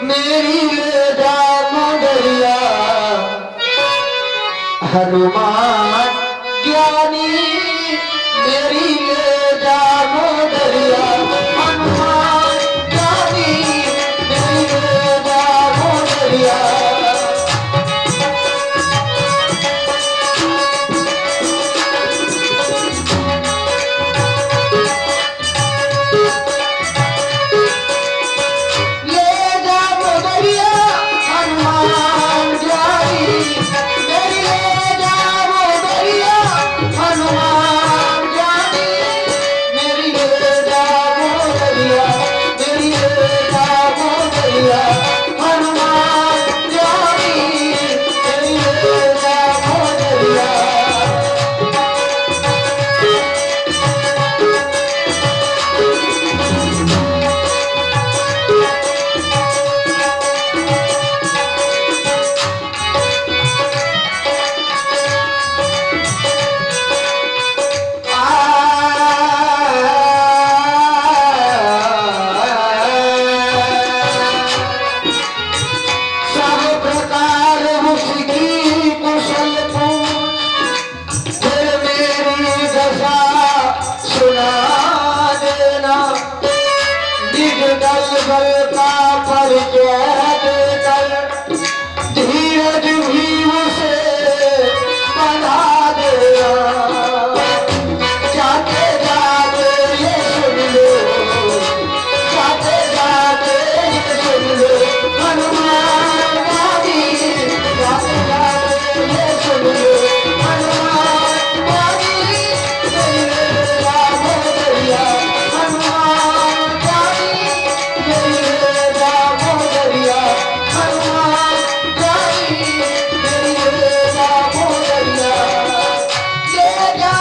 मेरी ले जा मुंदरिया हनुमान ज्ञानी मेरी ले जा मुंदरिया हनुमान ज्ञानी मेरी ले जा मुंदरिया धीरज भी उसे बढ़ा देना जाते जाते ये सुन लो जाते जाते ये सुन लो हनुमान गाड़ी जाते जाते ये सुन लो हनुमान गाड़ी मेरी राम दरिया हनुमान गाड़ी मेरी राम दरिया हनुमान गाड़ी मेरी राम दरिया ले जा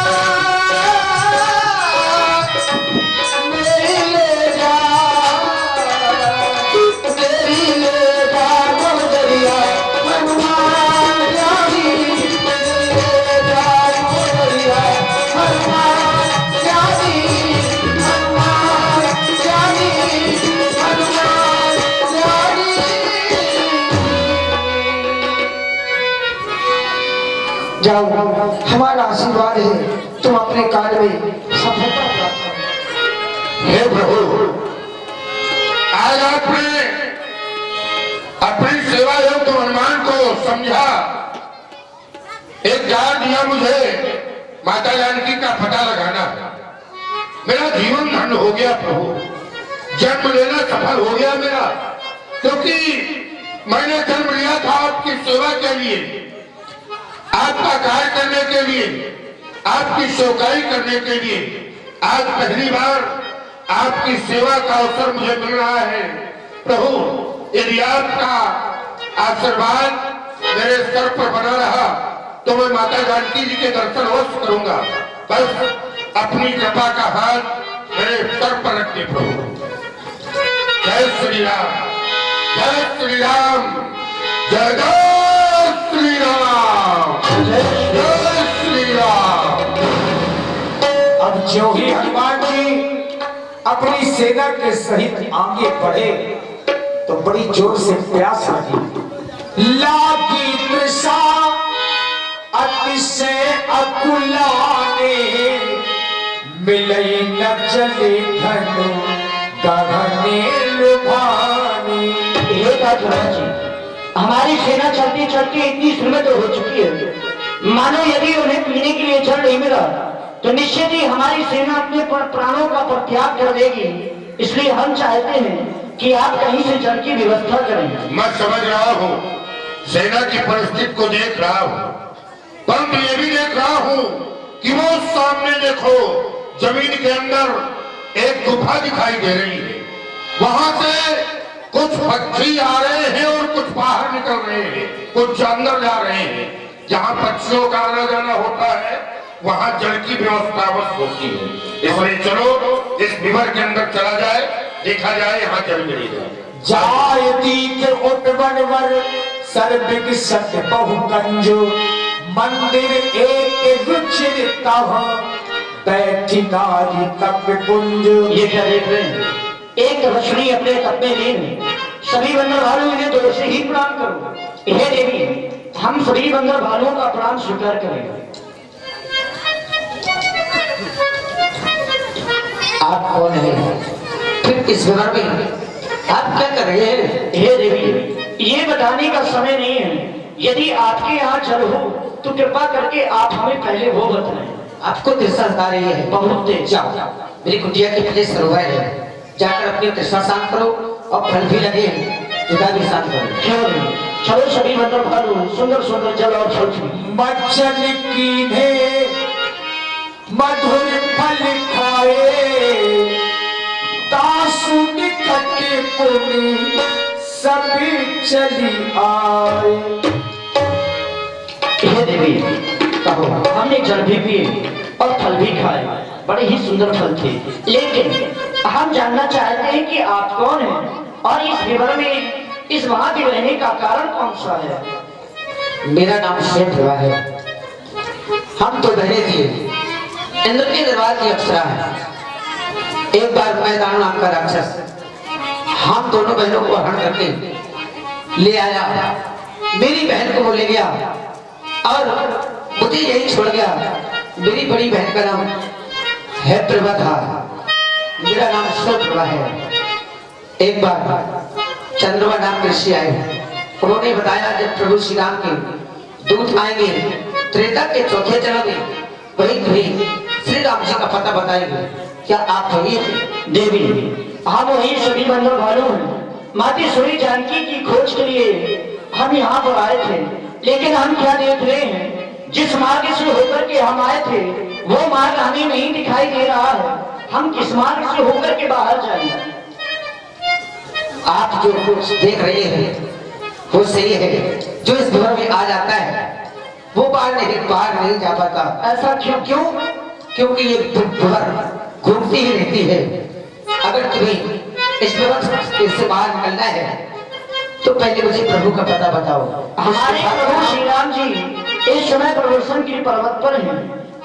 मेरी ले जा मेरी ले जा दरिया हनुमान गाड़ी मेरी राम दरिया हनुमान गाड़ी हनुमान गाड़ी हनुमान गाड़ी जाओ हमारा आशीर्वाद है तुम अपने कार्य में सफलता प्राप्त करो। हे प्रभु, आज आपने अपनी सेवा योग्य हनुमान को समझा, एक जार दिया मुझे माता जानकी का पता लगाना। मेरा जीवन धन्य हो गया प्रभु, जन्म लेना सफल हो गया मेरा, क्योंकि मैंने जन्म लिया था आपकी सेवा के लिए, आपका कार्य करने के लिए, आपकी सेवकाई करने के लिए। आज पहली बार आपकी सेवा का अवसर मुझे मिल रहा है प्रभु। यदि आपका आशीर्वाद मेरे सर पर बना रहा तो मैं माता जानकी जी के दर्शन अवश्य करूंगा। बस अपनी कृपा का हाथ मेरे सर पर रखिए प्रभु। जय श्री राम, जय श्री राम, जय जय श्री राम, जय श्री राम। अब जो ही हनुमान जी अपनी सेना के सहित आगे बढ़े तो बड़ी जोर से प्यास लगी। लागी तृषा अतिशय अकुलाने, मिले न चले धनु गगने लुभाने। ये बात महाराज जी, हमारी सेना चलती चलती इतनी श्रीमत हो चुकी है, मानो यदि उन्हें पीने के लिए जल नहीं मिला तो निश्चित ही हमारी सेना अपने प्राणों का परित्याग कर देगी। इसलिए हम चाहते हैं कि आप कहीं से जल की व्यवस्था करें। मैं समझ रहा हूँ, सेना की परिस्थिति को देख रहा हूँ, परंतु ये भी देख रहा हूँ कि वो सामने देखो जमीन के अंदर एक गुफा दिखाई दे रही है। वहां से कुछ पक्षी आ रहे हैं और कुछ बाहर निकल रहे हैं, कुछ अंदर जा रहे हैं। जहाँ पक्षियों का आना जाना होता है वहाँ जल की व्यवस्था अवश्य होती है। इसलिए चलो इस विवर के अंदर चला जाए, देखा जाए यहाँ जल मिली जाए। जाय दीख उठवन वर सर्विक सत्य बहु कंजो, मंदिर एक रुचिरता बैठी नारी कप कुंज। ये क्या देख रहे हैं? एक रश्मि अपने कप में लीन, सभी बंदर भालू इन्हें दूर से ही प्रणाम करो। हे देवी, हम सभी बंदर भालुओं का प्रणाम स्वीकार करें। आप कौन है? फिर इस विवर में आप क्या कर रहे हैं? हे देवी, ये बताने का समय नहीं है। यदि आपके यहाँ जल हो तो कृपा करके आप हमें पहले वो बताएं। आपको तृष्णा आ रही है? बहुत तेज। जाओ, मेरी कुटिया के पीछे सरोवर है, जाकर अपनी तृष्णा शांत करो और फल भी लगे जुदा भी शांत करो। क्यों नहीं? चलो सभी बंदर भालू सुंदर सुंदर जल और फल पी। मज्जन कीन्हे मधुर फल खाए, दासु निकट पुनि सभी चली आए। हे देवी, कहो, हमने जल भी पिए और फल भी खाए, बड़े ही सुंदर फल थे, लेकिन हम जानना चाहते हैं कि आप कौन हैं और इस विवर में इस वहां के रहने का कारण कौन सा है? मेरा नाम शेष है। हम तो बहरे थे, इंद्र के दरबार की अप्सरा है। एक बार मैदान नाम का राक्षस हम दोनों बहनों को हरण करके ले आया, मेरी बहन को वो ले गया और मुझे यही छोड़ गया। मेरी बड़ी बहन का नाम है प्रभा था, मेरा नाम प्रभा है। एक बार चंद्रमा नाम के ऋषि आए, उन्होंने बताया जब प्रभु श्री राम के दूत आएंगे त्रेता के चौथे जन्म में, वही तुम्हें श्री राम जी का पता बताएंगे। क्या आप वही हैं? देवी, हम वही सभी बंदर भालू हैं। माता सूरी जानकी की खोज के लिए हम यहाँ पर आए थे, लेकिन हम क्या देख रहे हैं, जिस मार्ग से होकर के हम आए थे वो मार्ग हमें नहीं दिखाई दे रहा है। हम किस मार्ग से होकर के बाहर जाएंगे? आप जो कुछ देख रहे हैं वो सही है। जो इस घर में आ जाता है वो बाहर नहीं जा पाता। ऐसा क्यों? क्योंकि ये घर घूमती ही रहती है। अगर तुम्हें इस व्यवस्था से बाहर निकलना है तो पहले मुझे प्रभु का पता बताओ। हमारे प्रभु श्री राम जी इस समय प्रदर्शन की पर्वत पर हैं।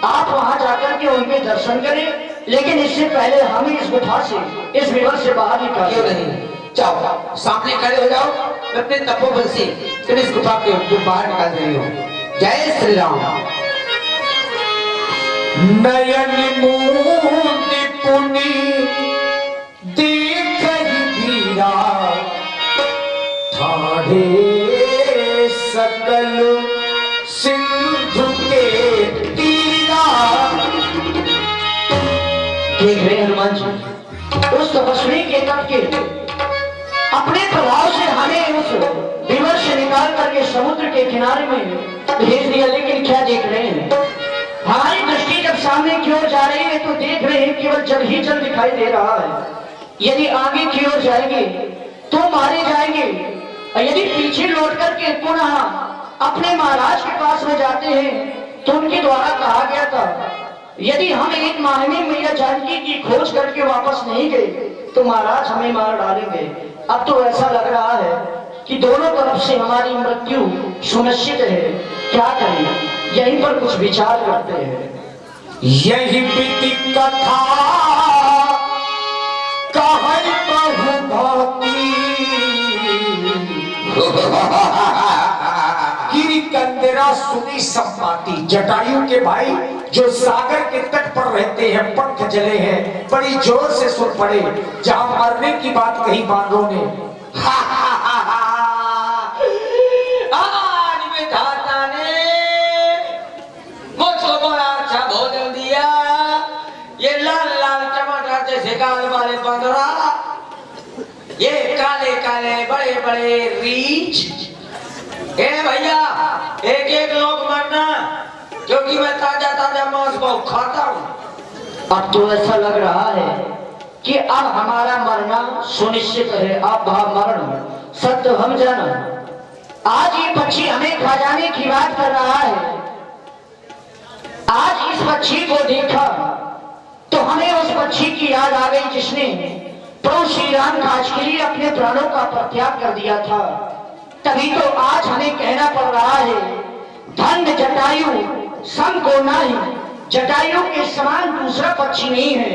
आप वहां जाकर के उनके दर्शन करें, लेकिन इससे पहले हमें इस गुफा से, इस विवर से बाहर क्यों निकालें। नहीं? जाओ, सामने खड़े हो जाओ, मैं अपने तपोबल से तुम इस गुफा के बाहर निकाल रही हो। जय श्री राम। नयन मूर्ति पुनि देख धीरा, ठाढ़े सकल सिंधु के तीरा। देख रहे हैं हनुमान जी, उस तपस्वी के तट के अपने प्रभाव से हमें उस विवर से निकाल करके समुद्र के किनारे में भेज दिया, लेकिन क्या देख रहे हैं? हमारी दृष्टि जब सामने की ओर जा रही है तो देख रहे हैं केवल जल ही जल दिखाई दे रहा है। यदि आगे की ओर जाएंगे तो मारे जाएंगे, और यदि पीछे लौट करके पुनः अपने महाराज के पास में जाते हैं तो उनके द्वारा कहा गया था, यदि हम एक माह में मैया जानकी की खोज करके वापस नहीं गए तो महाराज हमें मार डालेंगे। अब तो ऐसा लग रहा है कि दोनों तरफ से हमारी मृत्यु सुनिश्चित है। क्या करें? यहीं पर कुछ विचार करते हैं। यही बीती कथा कहै कहु भाती, गिरी कंदरा सुनी संपाती। जटायु के भाई जो सागर के तट पर रहते हैं, पंख जले हैं, बड़ी जोर से सुन पड़े जहां मरने की बात कही बानरों ने। आज विधाता ने मुझको बड़ा अच्छा भोजन दिया। ये लाल लाल टमाटर जैसे गाल वाले बंदरा, ये काले काले बड़े बड़े रीछ। ए भैया, एक एक लोग मरना, क्योंकि मैं ताजा ताजा मांस बहुत खाता हूँ। अब तो ऐसा लग रहा है कि अब हमारा मरना सुनिश्चित है। अब मरण सत्य हम जाना। आज ये पक्षी हमें खा जाने की बात कर रहा है। आज इस पक्षी को देखा तो हमें उस पक्षी की याद आ गई जिसने प्रभु श्री राम काज के लिए अपने प्राणों का परित्याग कर दिया था। तभी तो आज हमें कहना पड़ रहा है, धन जटायु सम को नहीं। जटायु के समान दूसरा पक्षी नहीं है,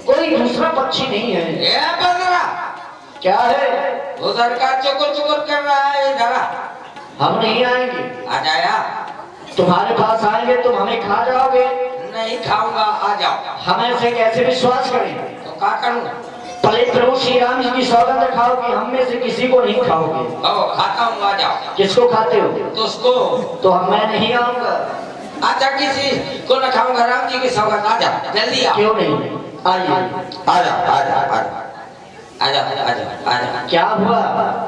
कोई दूसरा पक्षी नहीं है। ये बंदरा, क्या है? उधर का चुकुर चुकुर कर रहा है, इधर आ। हम नहीं आएंगे। आ जाया। तुम्हारे पास आएंगे तुम हमें खा जाओगे। नहीं खाऊंगा, आ जाओ। हम ऐसे कैसे विश्वास करें? तो क्या करूं? भले प्रभु श्री राम जी की सौगंध खाओ कि हम में से किसी को नहीं खाओगे। ओ, खाता हूँ, आ जाओ। किसको खाते हो? तो उसको तो मैं नहीं आऊंगा। आजा, किसी को न खाऊंगा, राम जी की सौगंध। आ जाओ, जल्दी आओ। क्यों नहीं? आइए। आ जाओ, आ जाओ, आ जाओ, आ जाओ, आ जाओ, आ जाओ। क्या हुआ?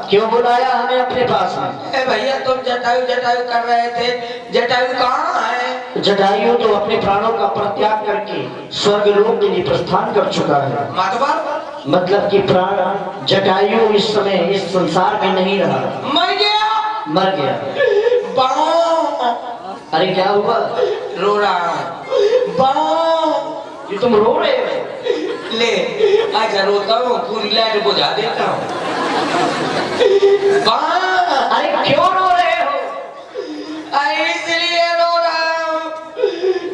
क्यों बुलाया हमें अपने पास में? ए भैया, तुम जटायु जटायु कर रहे थे, जटायु कहाँ है? जटायु तो अपने प्राणों का परित्याग करके स्वर्ग लोक के लिए प्रस्थान कर चुका है। मतलब कि प्राण जटायु इस समय इस संसार में नहीं रहा, मर गया। मर गया। अरे क्या हुआ? रो रहा हूँ। ये तुम रो रहे हो? ले, अच्छा रोता हूँ, पूरी लाइट बुझा देता हूँ। अरे क्यों रो रहे हो? अरे इसलिए रो रहा हूँ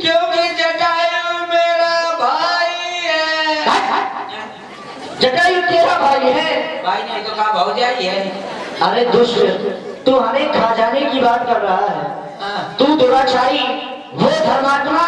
क्योंकि जटायु मेरा भाई है। जटायु तेरा भाई है? भाई नहीं तो कहा भौजाई है। अरे दुष्ट, तू हमें खा जाने की बात कर रहा है। तू दुराचारी, वो धर्मात्मा,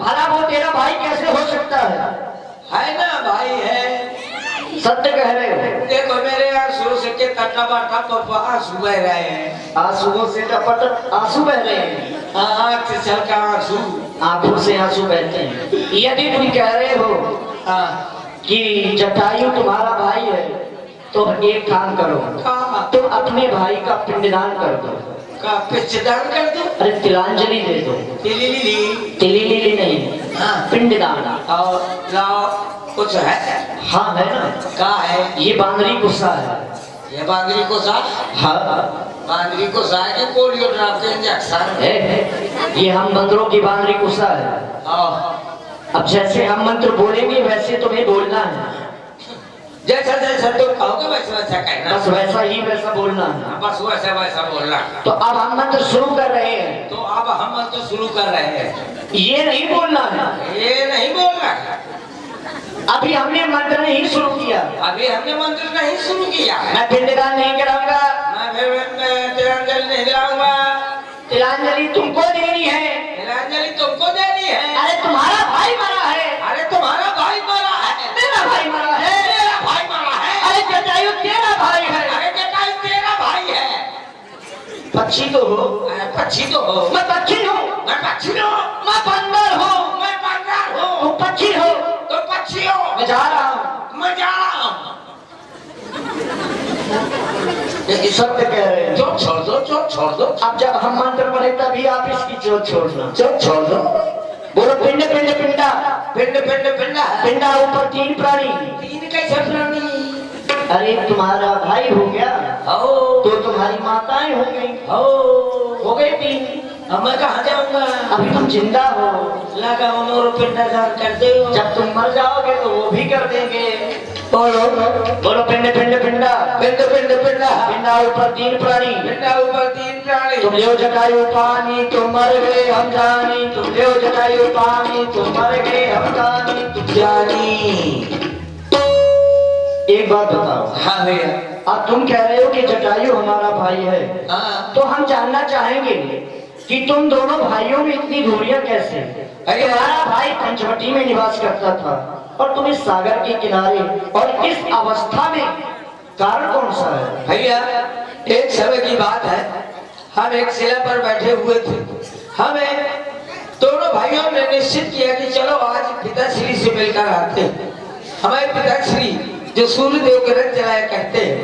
भला वो तेरा भाई कैसे हो सकता है ना भाई है। सत्य कह रहे हो? देखो मेरे आंसू से के टपा टप आंसू बह रहे हैं। आंसुओं से टपट आंसू बह रहे हैं। आँख से छलका आंसू, आंखों से आंसू बहते हैं। यदि तुम कह रहे हो कि जटायु तुम्हारा भाई है तो एक काम करो, तुम अपने भाई का पिंडदान कर दो। का पिंडदान कर दो? अरे तिलांजलि दे दो। तिली नहीं, पिंडदान। और लाओ, कुछ है? हाँ है ना। का है? ये बांदरी गुस्सा है। ये बांदरी को सा? हाँ, बांदरी को सा है कि पोलियो ड्रॉप के इंजेक्शन है। ये हम बंदरों की बांदरी गुस्सा है। अब जैसे हम मंत्र बोलेंगे वैसे तुम्हें बोलना है। जैसा जैसा तुम कहोगे वैसा वैसा कहना। बस वैसा ही वैसा बोलना है। बस वैसा वैसा बोलना। तो अब हम मंत्र शुरू कर रहे हैं। तो अब हम मंत्र शुरू कर रहे हैं। ये नहीं बोलना है। ये नहीं बोलना है। अभी हमने मंत्र नहीं शुरू किया। अभी हमने मंत्र नहीं शुरू किया है। मैं पिंडदान नहीं कराऊंगा। मैं फिर तिलांजलि नहीं दिलाऊंगा। तिलांजलि तुमको देनी है। तिलांजलि तुमको देनी है। अरे तुम्हारा भाई मरा है। अरे तुम्हारा भाई मरा है। मेरा भाई मरा है। मेरा भाई मरा है। अरे जटायु तेरा भाई है। अरे जटायु तेरा भाई है। पक्षी तो हो। पक्षी तो हो। मैं पक्षी हूँ। मैं पक्षी हूँ। मैं बंदर हूँ। मैं बंदर हूँ। तुम पक्षी हो। तो पक्षी हो। मैं जा रहा हूँ। मैं जा रहा हूँ। ये सत्य कह रहे हैं। चोट छोड़ दो, चोट छोड़ दो। अब जब हम मंत्र पढ़े तभी आप इसकी चोट छोड़ना। चोट छोड़ दो। बोलो पिंड पिंड पिंडा। पिंड पिंड पिंडा। पिंडा ऊपर तीन प्राणी। तीन कैसे प्राणी? अरे तुम्हारा भाई हो गया तो तुम्हारी माताएं हो गई। हो गई तीन। अब मैं कहाँ जाऊंगा? अभी तुम जिंदा हो। लगा उन्होंने पिंडदान कर दे। जब तुम मर जाओगे तो वो भी कर देंगे। बोलो बोलो पिंड पिंड पिंडा। पिंड पिंड पिंडा। पिंडा ऊपर तीन प्राणी। पिंडा ऊपर तीन प्राणी। तुम ले जटायु पानी तुम मर गए हम जानी। तुम ले जटायु पानी तुम मर गए हम जानी। तुम जानी। एक बात बताओ। हाँ भैया। अब तुम कह रहे हो कि जटायु हमारा भाई है। हाँ। तो हम जानना चाहेंगे कि तुम दोनों भाइयों में इतनी दूरियां कैसे? अरे हमारा भाई पंचवटी में निवास करता था और तुम इस सागर के किनारे और इस अवस्था में, कारण कौन सा है? भैया एक समय की बात है, हम एक शिला पर बैठे हुए थे। हमें दोनों भाइयों ने निश्चित किया कि चलो आज पिताश्री से मिलकर आते हैं। हमारे पिताश्री जो सूर्य देव के रथ चलाया करते हैं,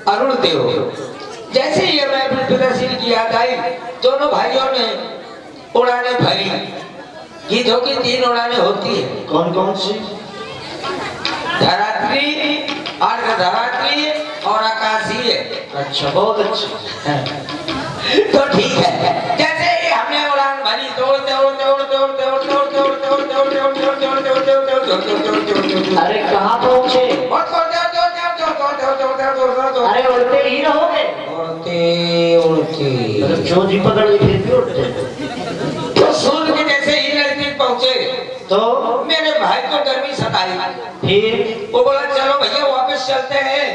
अरुण देव। जैसे ही हमें अपने पिताश्री की याद आई, दोनों भाइयों ने उड़ाने भरी। गीतों की तीन उड़ाने होती है। कौन कौन सी? धरात्री, अर्धधरात्री और आकाशीय। अच्छा, बहुत अच्छा। तो ठीक है। जैसे ही हमने उड़ान भरी, दौड़ते उड़ते उड़ते उड़ते उड़ते उड़ते उड़ते उड़ते उड़ते उड़ते उड़ते उड़ते उड़ते उड़ते उड़ते उड़ते। अरे कहाँ पहुँचे? अरे उड़ते ही रहोगे। उड़ते उड़ते जो जी पकड़ ली फिर भी उड़ते। तो सूर्य के जैसे ही नजदीक पहुँचे तो मेरे भाई को गर्मी सताई। फिर वो बोला चलो भैया वापस चलते हैं।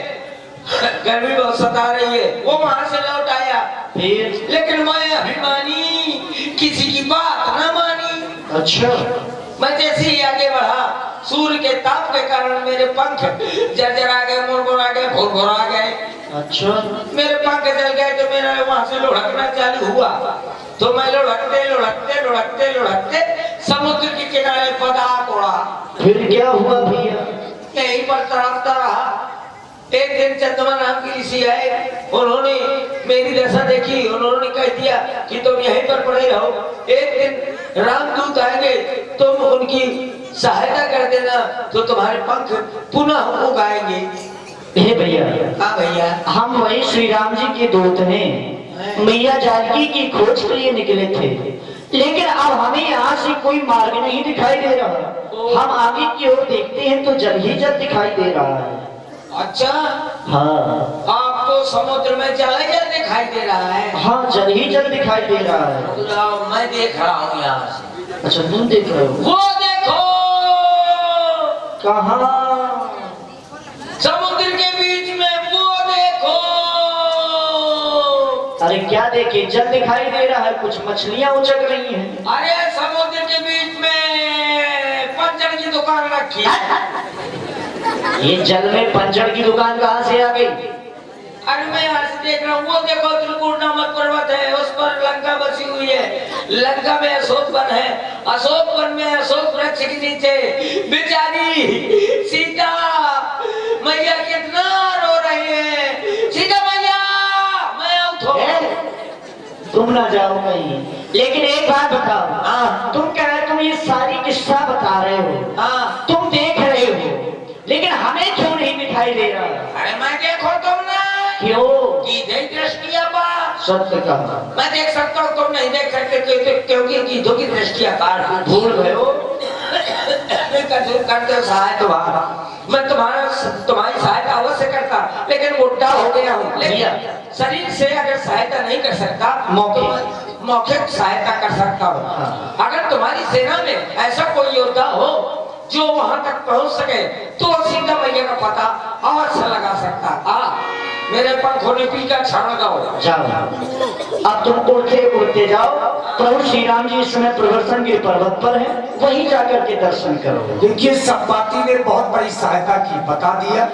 गर्मी बहुत सता रही है। वो वहां से लौट आया, फिर लेकिन मैं अभिमानी किसी की बात ना मानी। अच्छा, मैं जैसे ही आगे बढ़ा, सूर्य के ताप के कारण मेरे पंख जर्जरा गए, मुरमुरा गए, भुरभुरा गए। अच्छा, मेरे पंख जल गए तो मेरा वहां से लुढ़कना चालू हुआ। तो मैं लुढ़कते लुढ़कते लुढ़कते लुढ़कते समुद्र के किनारे पदार्थ उड़ा। फिर क्या हुआ भैया? यहीं पर तड़पता रहा। एक दिन चंद्रमा नाम की ऋषि आए, उन्होंने मेरी दशा देखी, उन्होंने कह दिया कि तुम यहीं पर पड़े रहो, एक दिन रामदूत आएंगे, तुम उनकी सहायता कर देना तो तुम्हारे पंख पुनः उगाएंगे। हे भैया, हाँ भैया, हम वही श्री राम जी के दूत हैं, मैया जानकी की खोज के लिए निकले थे, लेकिन अब हमें यहाँ से कोई मार्ग नहीं दिखाई दे रहा। हम आगे की ओर देखते हैं तो जल ही जल दिखाई दे रहा है। अच्छा, हाँ आपको समुद्र में जल दिखाई दे रहा है? हाँ, जल ही जल दिखाई दे रहा है। मतलब मैं देख रहा हूँ यहाँ से। अच्छा, तुम देख रहे हो? वो देखो, कहाँ? समुद्र के बीच में, वो देखो। अरे क्या देखे, जल दिखाई दे रहा है, कुछ मछलियाँ उचक रही हैं। अरे समुद्र के बीच में पंचर की दुकान रखी है। ये जल में पंचर की दुकान कहाँ से आ गई? अरे मैं यहाँ से देख रहा हूँ, वो देखो त्रिकुट नामक पर्वत है, उस पर लंका बसी हुई है। लंका में अशोक वन है, अशोक वन में अशोक वृक्ष के नीचे बेचारी सीता मैया कितना रो रही है। सीता मैया, मैं आऊँ तुम ना जाओ कहीं, लेकिन एक बात बताओ। हाँ, तुम कह रहे, तुम ये सारी किस्सा बता रहे हो, हाँ, तुम देख रहे हो, लेकिन हमें क्यों नहीं दिखाई दे रहा? अरे मैं देखो तुम ना, क्यों? की दृष्टिया बात सत्य कहा। मैं देख सकता हूँ, तुम नहीं देख सकते क्योंकि गीधों की दृष्टि अपार। भूल गए हो? करते हो सहायता, मैं तुम्हारी सहायता अवश्य करता, लेकिन बुढ़ा हो गया हूँ। लेकिन शरीर से अगर सहायता नहीं कर सकता, मौखिक सहायता कर सकता हूँ। हाँ। अगर तुम्हारी सेना में ऐसा कोई योद्धा हो जो वहां तक पहुंच सके तो सीता मैया का पता अवश्य लगा सकता। मेरे पंख होने पी का क्षण लगाओ। जाओ, अब तुम उड़ते उड़ते जाओ। प्रभु श्री राम जी इस समय प्रवर्तन के पर्वत पर हैं, वहीं जाकर के दर्शन करो। देखिए, संपाति ने बहुत बड़ी सहायता की, बता दिया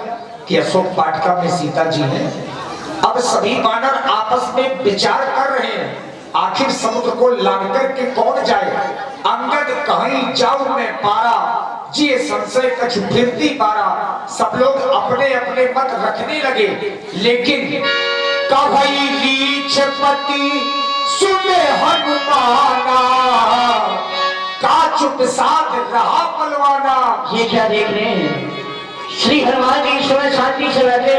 कि अशोक वाटिका में सीता जी हैं। अब सभी वानर आपस में विचार कर रहे हैं, आखिर समुद्र को लांग करके कौन जाए। अंगद कहीं जाऊं मैं पारा, जी संशय कछ फिरती पारा। सब लोग अपने अपने मत रखने लगे, लेकिन कभी लीछपति सुने हनुमाना, का चुप साध रहा बलवाना। ये क्या देख रहे हैं? श्री हनुमान जी इस समय शांति से बैठे हैं।